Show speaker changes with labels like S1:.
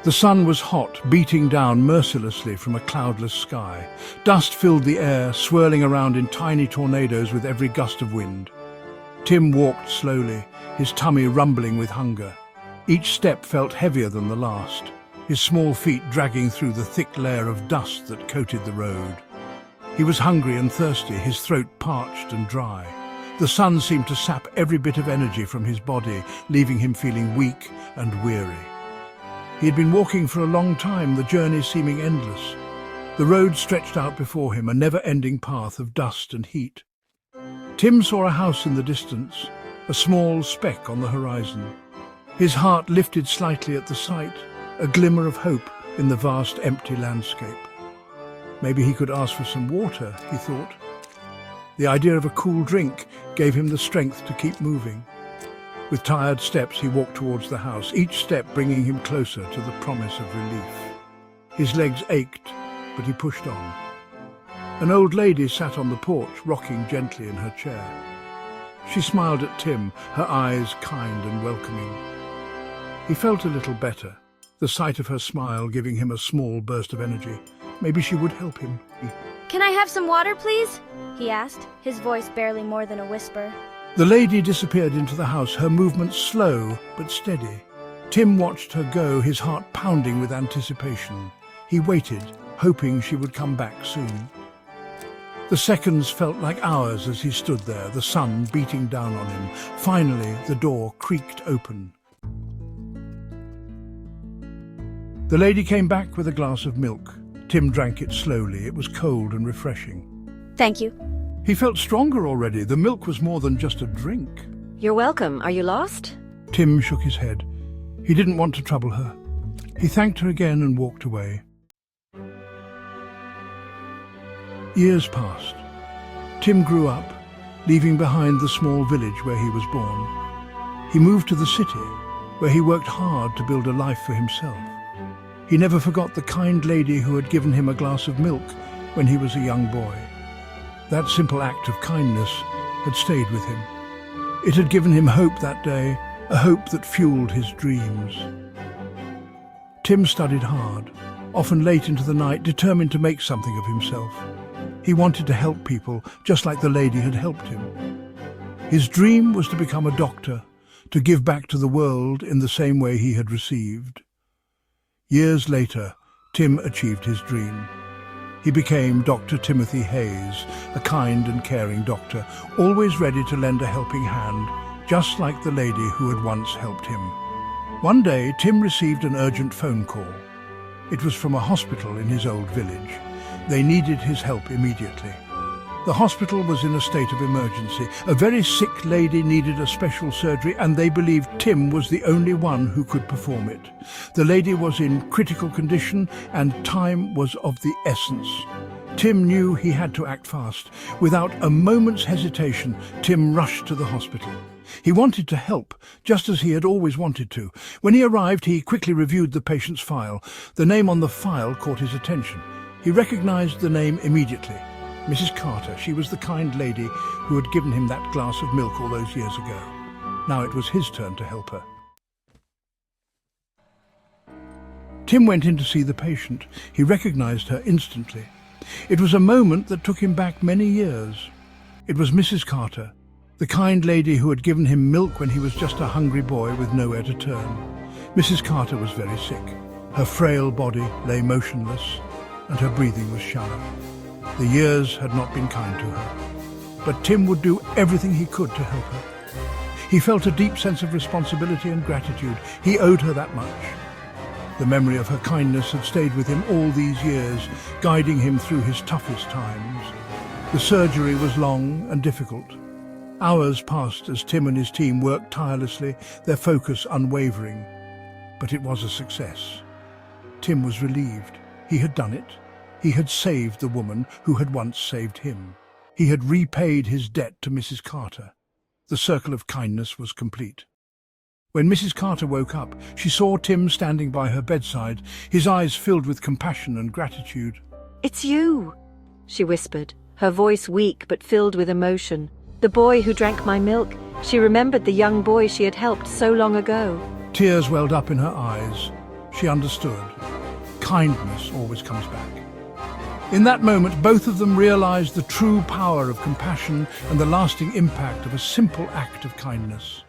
S1: The sun was hot, beating down mercilessly from a cloudless sky. Dust filled the air, swirling around in tiny tornadoes with every gust of wind. Tim walked slowly, his tummy rumbling with hunger. Each step felt heavier than the last, his small feet dragging through the thick layer of dust that coated the road. He was hungry and thirsty, his throat parched and dry. The sun seemed to sap every bit of energy from his body, leaving him feeling weak and weary. He had been walking for a long time, the journey seeming endless. The road stretched out before him, a never-ending path of dust and heat. Tim saw a house in the distance, a small speck on the horizon. His heart lifted slightly at the sight, a glimmer of hope in the vast empty landscape. Maybe he could ask for some water, he thought. The idea of a cool drink gave him the strength to keep moving. With tired steps, he walked towards the house, each step bringing him closer to the promise of relief. His legs ached, but he pushed on. An old lady sat on the porch, rocking gently in her chair. She smiled at Tim, her eyes kind and welcoming. He felt a little better, the sight of her smile giving him a small burst of energy. Maybe she would help him.
S2: Can I have some water, please? He asked, his voice barely more than a whisper.
S1: The lady disappeared into the house, her movements slow but steady. Tim watched her go, his heart pounding with anticipation. He waited, hoping she would come back soon. The seconds felt like hours as he stood there, the sun beating down on him. Finally, the door creaked open. The lady came back with a glass of milk. Tim drank it slowly. It was cold and refreshing.
S2: Thank you.
S1: He felt stronger already. The milk was more than just a drink.
S3: You're welcome. Are you lost?
S1: Tim shook his head. He didn't want to trouble her. He thanked her again and walked away. Years passed. Tim grew up, leaving behind the small village where he was born. He moved to the city, where he worked hard to build a life for himself. He never forgot the kind lady who had given him a glass of milk when he was a young boy. That simple act of kindness had stayed with him. It had given him hope that day, a hope that fueled his dreams. Tim studied hard, often late into the night, determined to make something of himself. He wanted to help people, just like the lady had helped him. His dream was to become a doctor, to give back to the world in the same way he had received. Years later, Tim achieved his dream. He became Dr. Timothy Hayes, a kind and caring doctor, always ready to lend a helping hand, just like the lady who had once helped him. One day, Tim received an urgent phone call. It was from a hospital in his old village. They needed his help immediately. The hospital was in a state of emergency. A very sick lady needed a special surgery, and they believed Tim was the only one who could perform it. The lady was in critical condition, and time was of the essence. Tim knew he had to act fast. Without a moment's hesitation, Tim rushed to the hospital. He wanted to help, just as he had always wanted to. When he arrived, he quickly reviewed the patient's file. The name on the file caught his attention. He recognized the name immediately. Mrs. Carter. She was the kind lady who had given him that glass of milk all those years ago. Now it was his turn to help her. Tim went in to see the patient. He recognized her instantly. It was a moment that took him back many years. It was Mrs. Carter, the kind lady who had given him milk when he was just a hungry boy with nowhere to turn. Mrs. Carter was very sick. Her frail body lay motionless, and her breathing was shallow. The years had not been kind to her, but Tim would do everything he could to help her. He felt a deep sense of responsibility and gratitude. He owed her that much. The memory of her kindness had stayed with him all these years, guiding him through his toughest times. The surgery was long and difficult. Hours passed as Tim and his team worked tirelessly, their focus unwavering. But it was a success. Tim was relieved. He had done it. He had saved the woman who had once saved him. He had repaid his debt to Mrs. Carter. The circle of kindness was complete. When Mrs. Carter woke up, she saw Tim standing by her bedside, his eyes filled with compassion and gratitude.
S3: It's you, she whispered, her voice weak but filled with emotion. The boy who drank my milk. She remembered the young boy she had helped so long ago.
S1: Tears welled up in her eyes. She understood. Kindness always comes back. In that moment, both of them realized the true power of compassion and the lasting impact of a simple act of kindness.